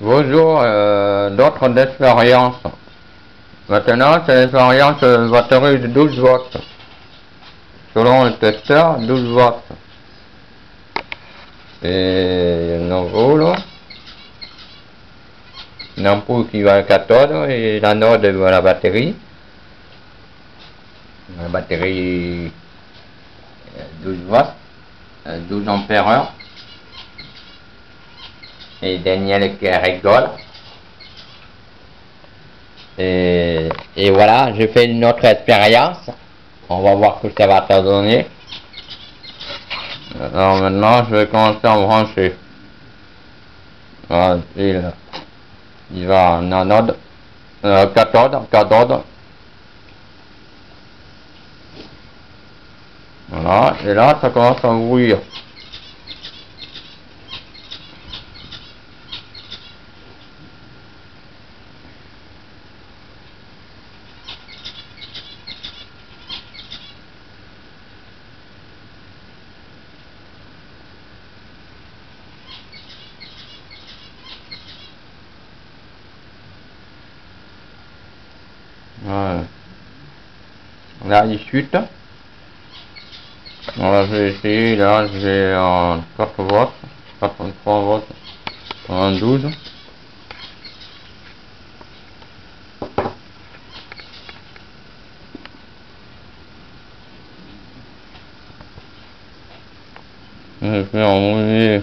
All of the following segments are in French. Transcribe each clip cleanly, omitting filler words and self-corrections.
Bonjour, d'autres expériences. Maintenant, c'est l'expérience batterie de 12 watts. Selon le testeur, 12 watts. Et une ampoule. Une ampoule qui va à la cathode et l'anode va à la batterie. La batterie 12 watts, 12 ampères heure. Et Daniel qui rigole. Et voilà, je fais une autre expérience. On va voir ce que ça va te donner. Alors maintenant, je vais commencer à brancher. Voilà, il va en anode, cathode. Voilà, et là, ça commence à bouillir. Voilà. Là, il chute. Voilà, je vais essayer. Là, j'ai en 4 watts, 83 watts, en 12. Je vais enlever.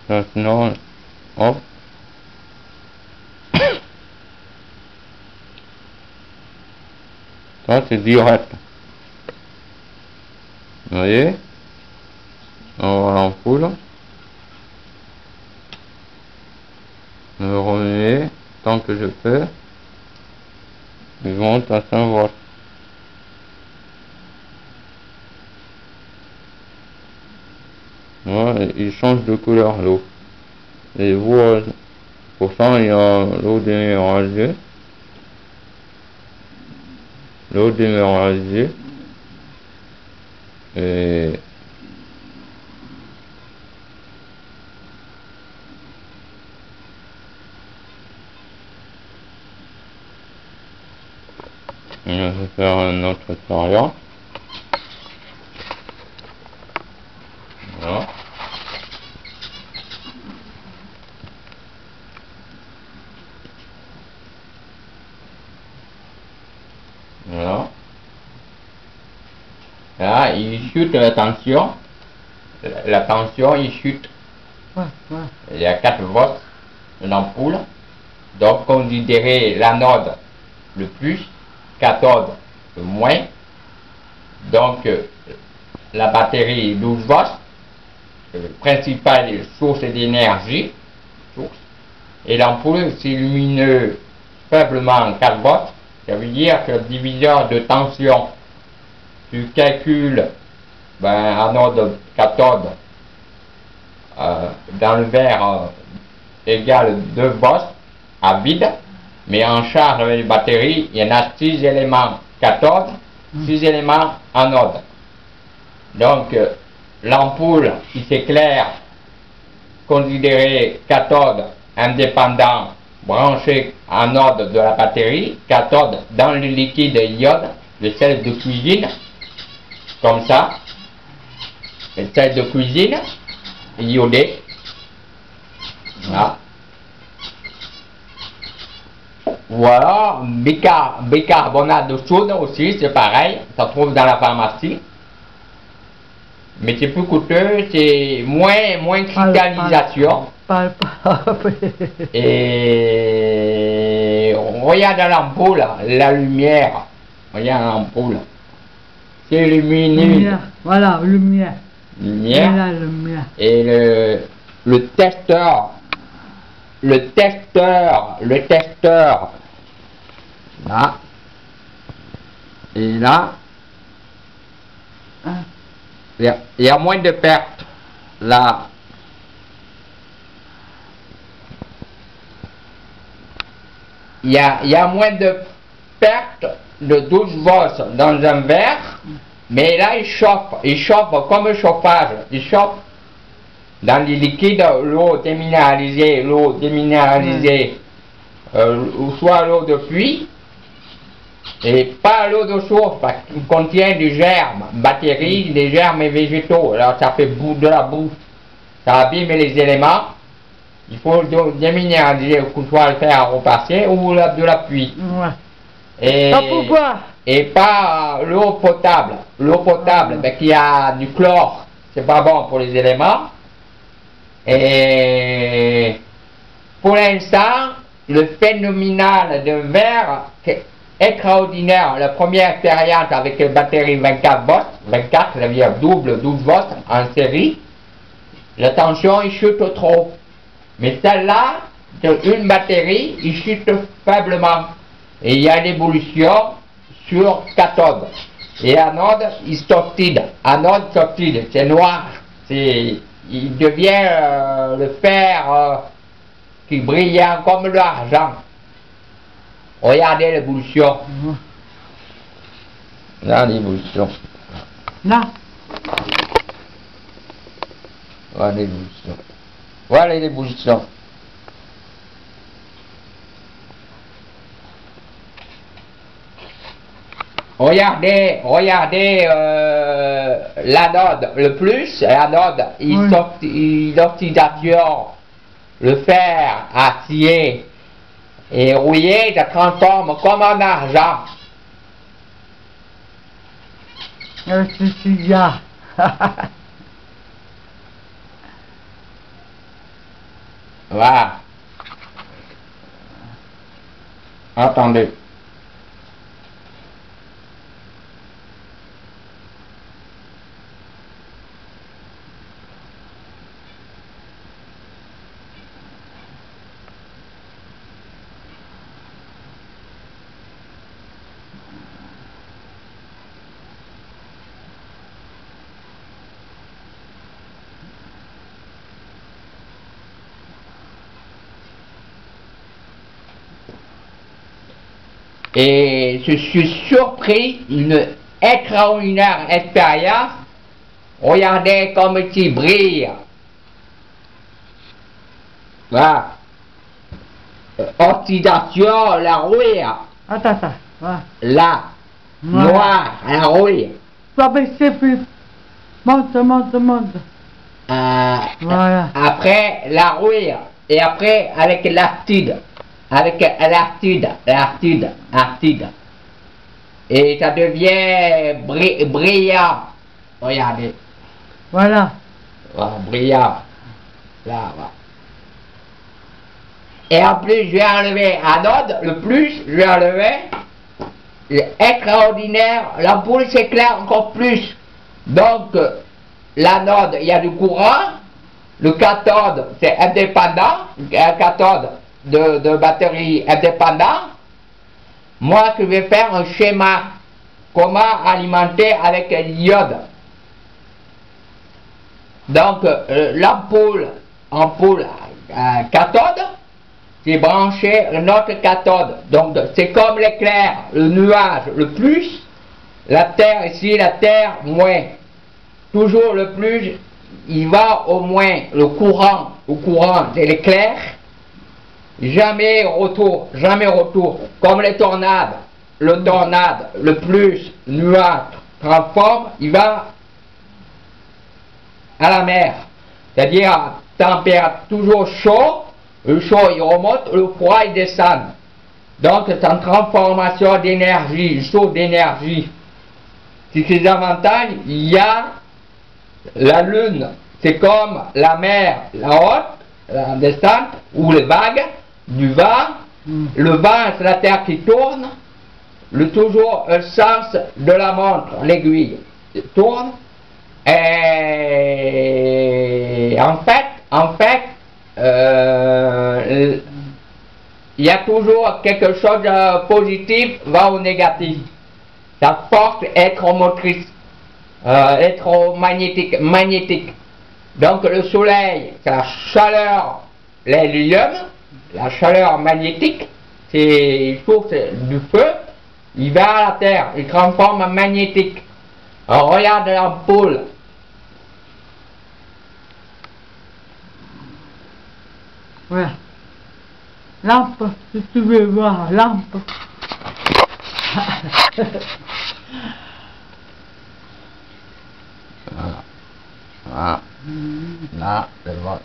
Maintenant, hop. Ça, c'est direct. Vous voyez? On va l'ampoule. Je remets tant que je peux. Je monte à 5 watts. Voilà, il change de couleur l'eau. Et vous, pour ça, il y a l'eau déminéralisée. L'eau déminéralisée. Et je vais faire une autre expérience. Voilà. Voilà. Là, il chute la tension. La tension, il chute. Il y a 4 volts de l'ampoule. Donc, considérez l'anode le plus, cathode le moins. Donc, la batterie 12 volts, principale source d'énergie. Et l'ampoule, c'est lumineux faiblement 4 volts. Ça veut dire que le diviseur de tension, tu calcules anode, cathode, dans le verre égale 2 volts à vide, mais en charge avec les batteries, il y en a 6 éléments cathode, 6 éléments anode. Donc, l'ampoule qui s'éclaire, considérée cathode indépendant, branché anode de la batterie, cathode dans le liquide iode, le sel de cuisine, comme ça, le sel de cuisine, iodé, voilà. Voilà, bicarbonate de soude aussi, c'est pareil, ça se trouve dans la pharmacie. Mais c'est plus coûteux, c'est moins cristallisation. Et regarde l'ampoule, la lumière. Regarde l'ampoule. C'est lumineux. Voilà, lumière. Lumière. Voilà, lumière. Et le testeur. Le testeur. Là. Et là. Il y a moins de pertes. Là. Il y a moins de pertes de 12 volts dans un verre Mais là, il chauffe comme un chauffage. Il chauffe dans les liquides, l'eau déminéralisée, soit l'eau de pluie, et pas l'eau de source, parce qu'il contient du germe, bactéries, des germes et végétaux. Alors ça fait de la boue, ça abîme les éléments. Il faut déminéraliser, que ce soit le fer à repasser ou de la pluie. Ouais. Et, Pas pour boire. et pas l'eau potable. L'eau potable, ben, qui a du chlore, c'est pas bon pour les éléments. Et pour l'instant, le phénoménal de verre, c'est extraordinaire. La première expérience avec une batterie 24 volts, 24, ça veut dire double 12 volts en série, la tension il chute trop. Mais celle-là, une batterie, il chute faiblement. Et il y a l'évolution sur cathode. Et anode, il s'oxyde. Anode s'oxyde, c'est noir. Il devient le fer qui brille comme l'argent. Regardez l'évolution. Là, l'évolution. Là. Voilà l'évolution. Voilà l'évolution. Regardez l'anode, le plus, l'anode, l'oxydation, le fer, acier et rouillé, ça transforme comme en argent. C'est là. Voilà. Attendez. Et je suis surpris, une extraordinaire expérience. Regardez comme il brille. Voilà. Oxydation, la rouille. Attends. Voilà. Là. Voilà. Noir, la rouille. Pas baisser plus. Monte. Voilà. Après la rouille. Et après avec l'acide. Acide. Et ça devient brillant. Regardez. Voilà. Voilà, brillant. Là, voilà. Et en plus, je vais enlever anode, le plus, je vais enlever extraordinaire. L'ampoule s'éclaire encore plus. Donc, l'anode, il y a du courant. Le cathode, c'est indépendant. Un cathode de batterie indépendant. Moi, je vais faire un schéma. Comment alimenter avec l'iode. Donc, l'ampoule cathode, c'est branché notre cathode. Donc, c'est comme l'éclair, le nuage, le plus, la terre ici, la terre, moins. Toujours le plus, il va au moins, le courant, c'est l'éclair. Jamais retour. Comme les tornades. Le tornade, le plus, nuage, transforme, il va à la mer. C'est-à-dire, température toujours chaud, le chaud il remonte, le froid il descend. Donc c'est une transformation d'énergie, chaud d'énergie. Si ces avantages, il y a la lune, c'est comme la mer, la haute, la descente, ou les vagues, du vent. Le vent, c'est la terre qui tourne, toujours le sens de la montre, l'aiguille tourne. Et en fait, il y a toujours quelque chose de positif va au négatif. Sa force électromotrice, magnétique. Donc le soleil, c'est la chaleur, l'hélium, la chaleur magnétique, c'est source du feu, il va à la terre, il transforme en magnétique. Alors, regarde l'ampoule. Voilà. Lampe, si tu veux voir, lampe. Voilà. Voilà. Là, c'est bon.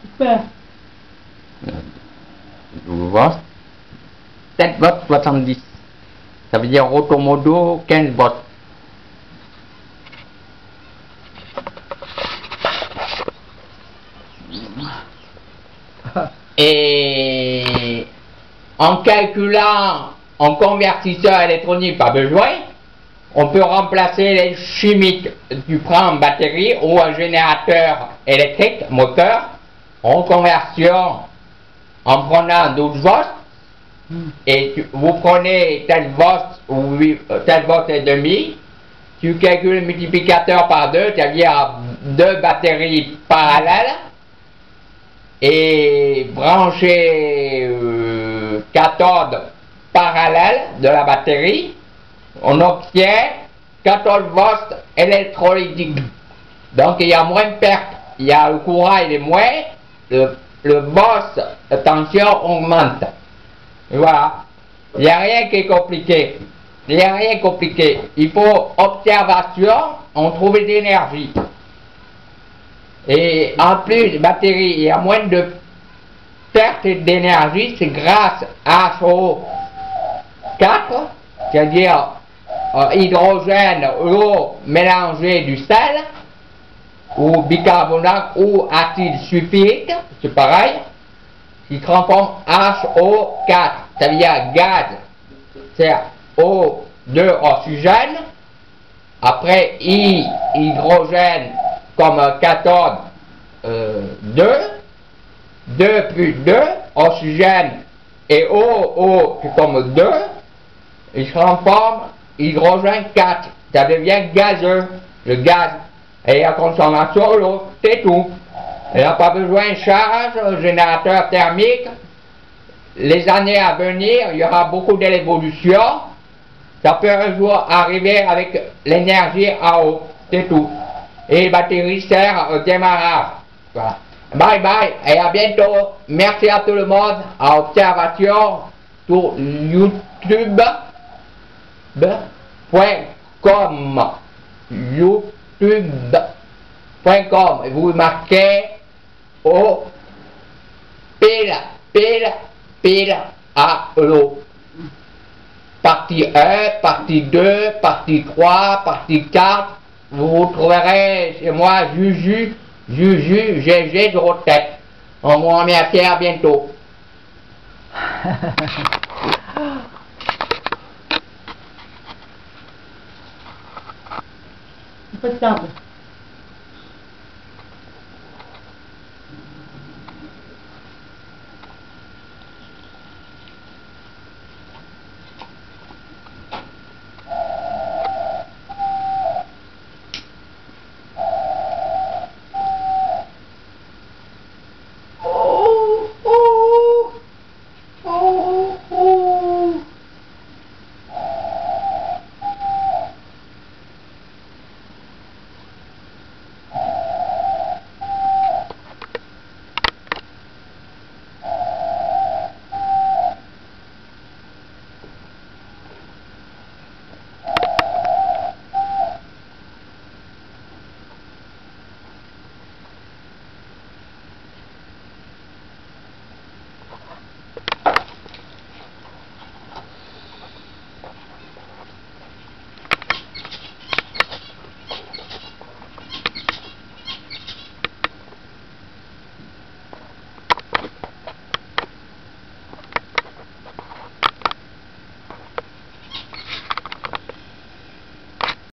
Super. Vous voyez 7 volts 70. Ça veut dire grosso modo 15 volts. Et en calculant en convertisseur électronique, pas besoin, on peut remplacer les chimiques. Tu prends une batterie ou un générateur électrique, moteur, en conversion, en prenant 12 volts, et vous prenez tel volt ou tel volt et demi, tu calcules le multiplicateur par 2, c'est-à-dire 2 batteries parallèles, et brancher cathode parallèle de la batterie, on obtient 14 volts électrolytiques. Donc il y a moins de pertes, il y a le courant il est moins, le boss de tension augmente. Et voilà, il n'y a rien qui est compliqué. Il n'y a rien de compliqué. Il faut observation, on trouve d'énergie. Et en plus, batterie, il y a moins de perte d'énergie, c'est grâce à HO4, c'est-à-dire hydrogène, eau mélangée du sel, ou bicarbonate, ou acide sulfurique, c'est pareil, qui transforme HO4, ça veut dire gaz, c'est O2 oxygène, après hydrogène comme cathode 2, 2 plus 2, oxygène et O c'est comme 2, il se transforme hydrogène 4, ça devient gazeux, le gaz, et la consommation de l'eau, c'est tout. Il n'y a pas besoin de charge, générateur thermique. Les années à venir, il y aura beaucoup d'évolution. Ça peut un jour arriver avec l'énergie à eau, c'est tout. Et les batteries servent au démarrage. Voilà. Bye bye et à bientôt. Merci à tout le monde. À observation sur youtube.com. youtube.com. Et vous marquez au pile à l'eau. Partie 1, partie 2, partie 3, partie 4. Vous trouverez chez moi Juju, GG, je tête. On vous remercie, à bientôt. Impeccable.